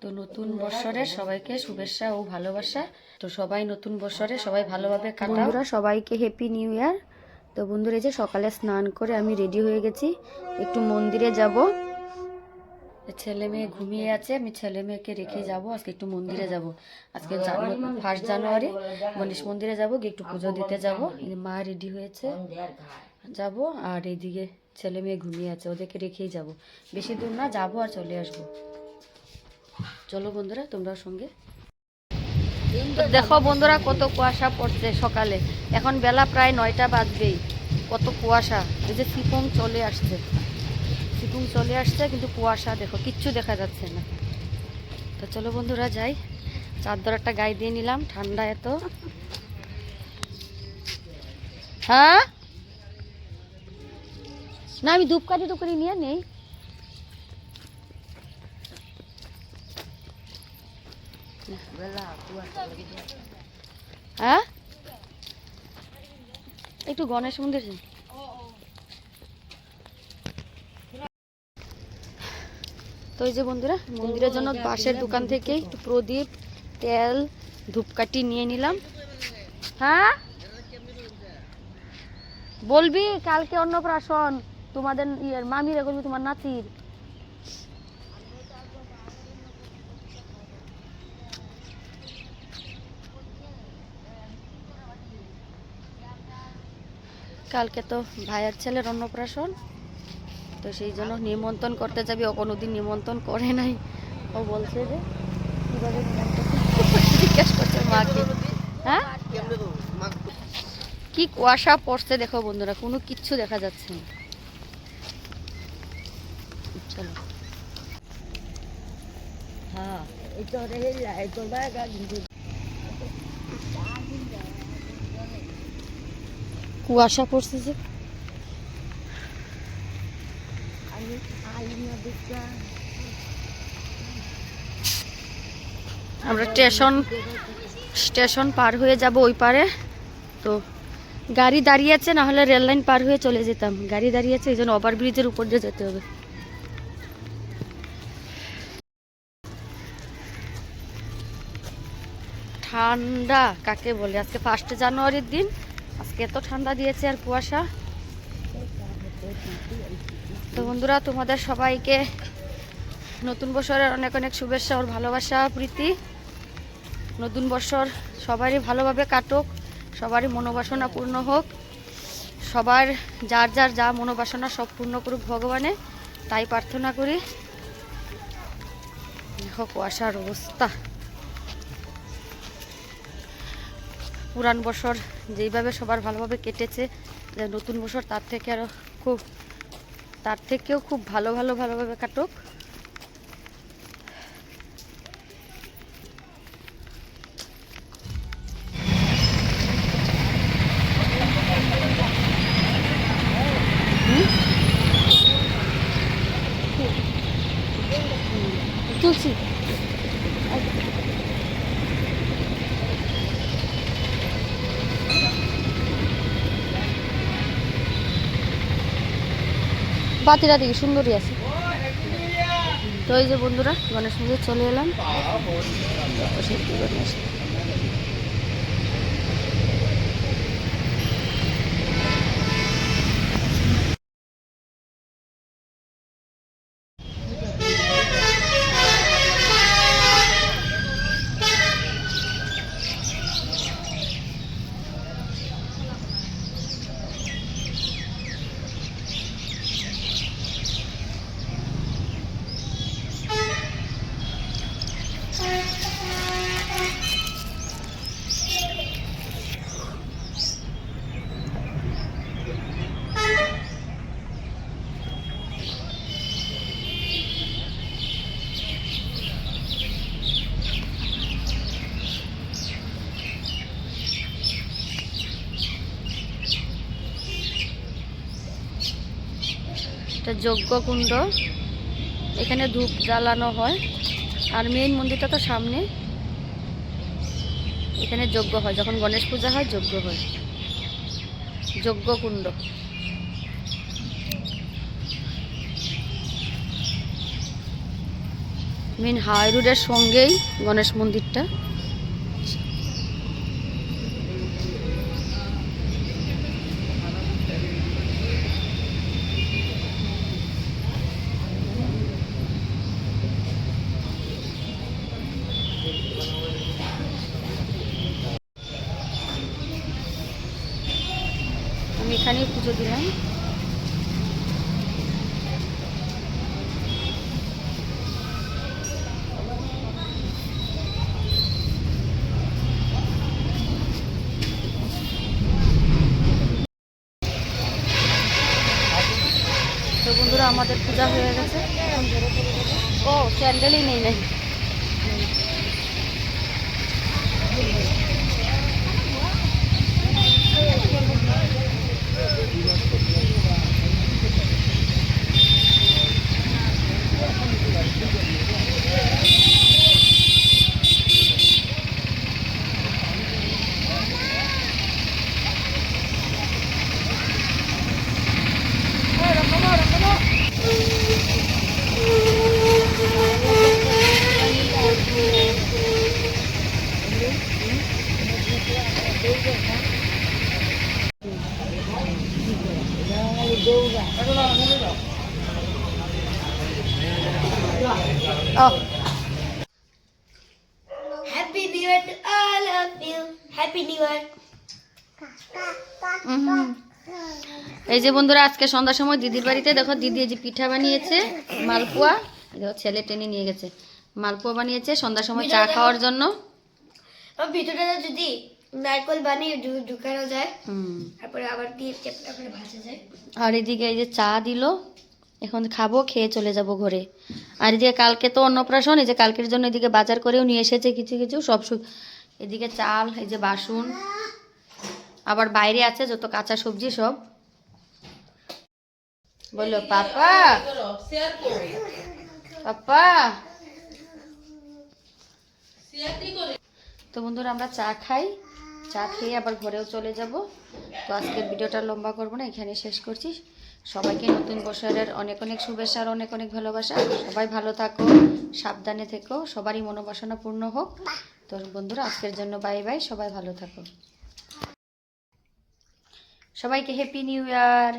তো নতুন বছরে সবাইকে শুভেচ্ছা ও ভালোবাসা। তো সবাই নতুন বছরে সবাই ভালোভাবে কাটাও। বন্ধুরা সবাইকে হ্যাপি নিউ ইয়ার। তো বন্ধুরা এই যে সকালে স্নান করে আমি রেডি হয়ে গেছি, একটু মন্দিরে যাব। ছেলে মেয়ে ঘুমিয়ে আছে, আমি ছেলে মেয়েকে রেখে যাব। আজকে একটু মন্দিরে যাব। আজকে 1 জানুয়ারি গণেশ মন্দিরে যাব, গিয়ে একটু পুজো দিতে যাব। মা রেডি হয়েছে, যাব। আর এইদিকে ছেলে মেয়ে ঘুমিয়ে আছে, ওদেরকে রেখেই যাব। বেশি দূর না, যাবো আর চলে আসবো। চলো বন্ধুরা তোমরাও সঙ্গে। দেখো বন্ধুরা কত কুয়াশা পড়ছে সকালে, এখন বেলা প্রায় 9টা বাজবেই। কত কুয়াশা, এই যে সিপুং চলে আসছে, সিপুং চলে আসছে, কিন্তু কুয়াশা দেখো, কিচ্ছু দেখা যাচ্ছে না। তো চলো বন্ধুরা যাই, চাদর একটা গায়ে দিয়ে নিলাম, ঠান্ডা এত। হ্যাঁ না, আমি ধূপকাঠি টুকরি নিয়ে নেই। হ্যাঁ একটু গণেশ মন্দির। তো এই যে বন্ধুরা মন্দিরের জন্য বাঁশের দোকান থেকে একটু প্রদীপ, তেল, ধূপকাঠি নিয়ে নিলাম। হ্যাঁ বলবি কালকে অন্নপ্রাশন, তোমাদের মামিরে করবি, তোমার নাতির। কালকে তো ভাইয়ের ছেলের অন্নপ্রাশন, তো সেই জন্য নিমন্ত্রণ করতে যাবি। ও কোনোদিন নিমন্ত্রণ করে নাই, ও বলছে যে কীভাবে জিজ্ঞেস করছে মাকে। হ্যাঁ কি কুয়াশা পড়ছে দেখো বন্ধুরা, কোনো কিচ্ছু দেখা যাচ্ছে না। চলো হ্যাঁ কুয়াশা পড়ছে যে। আমরা স্টেশন পার হয়ে যাব ওই পারে। তো গাড়ি দাঁড়িয়ে আছে, না হলে রেল লাইন পার হয়ে চলে যেতাম। গাড়ি দাঁড়িয়ে আছে, এই জন্য ওভারব্রিজের উপর দিয়ে যেতে হবে। ঠান্ডা কাকে বলে, আজকে 1 জানুয়ারির দিন, আজকে এত ঠান্ডা দিয়েছে আর কুয়াশা। তো বন্ধুরা তোমাদের সবাইকে নতুন বছরের অনেক অনেক শুভেচ্ছা ওর ভালোবাসা প্রীতি। নতুন বছর সবারই ভালোভাবে কাটুক, সবারই মনোবাসনা পূর্ণ হোক, সবার যার যার যা মনোবাসনা সব পূর্ণ করুক ভগবানে, তাই প্রার্থনা করি। দেখো কুয়াশার অবস্থা। পুরান বছর যেইভাবে সবার ভালোভাবে কেটেছে, যে নতুন বছর তার থেকেও খুব ভালোভাবে কাটুক। তুলছি বাতিটা দিকে সুন্দরই আছে। তো এই যে বন্ধুরা গণেশ মন্দির চলে এলাম। এটা যজ্ঞকুণ্ড, এখানে ধূপ জ্বালানো হয়। আর মেইন মন্দিরটা তো সামনে, এখানে যজ্ঞ হয়, যখন গণেশ পূজা হয় যজ্ঞ হয়। যজ্ঞকুণ্ড। মেন হাই রোডের সঙ্গেই গণেশ মন্দিরটা। আমি এখানেই পুজো দিলাম। তো বন্ধুরা আমাদের পূজা হয়ে গেছে। ও স্যান্ডেলই নেই নাই। Oh. Happy New Year to all of you. Happy New Year. এই যে বন্ধুরা আজকে সন্ধ্যার সময় দিদির বাড়িতে দেখো দিদি এই যে পিঠা বানিয়েছে, মালপোয়া। দেখো ছেলে টেনে নিয়ে গেছে, মালপোয়া বানিয়েছে সন্ধ্যার সময় চা খাওয়ার জন্য। ভিতরে যদি নারকেল বানিয়ে ঢুকানো যায়, তারপরে আবার দিয়ে চেপটা করে ভাজা যায়। আর এদিকে এই যে চা দিল, এখন খাবো, খেয়ে চলে যাব ঘরে। আর এদিকে কালকে তো অন্নপ্রাশন, এই যে কালকের জন্য এদিকে বাজার করেও নিয়ে এসেছে কিছু কিছু সব। এদিকে চাল, এই যে বাসন, আবার বাইরে আছে যত কাঁচা সবজি সব। বলো পাপা, পাপা। তো বন্ধুরা আমরা চা খাই, চা খেয়ে আবার ঘরেও চলে যাব। তো আজকের ভিডিওটা লম্বা করব না, এখানে শেষ করছি। সবাইকে নতুন বছরের অনেক অনেক শুভেচ্ছা আর অনেক অনেক ভালোবাসা। সবাই ভালো থাকো, সাবধানে থেকো, সবারই মনোবাসনা পূর্ণ হোক। তো বন্ধুরা আজকের জন্য বাই বাই, সবাই ভালো থাকো। সবাইকে হ্যাপি নিউ ইয়ার।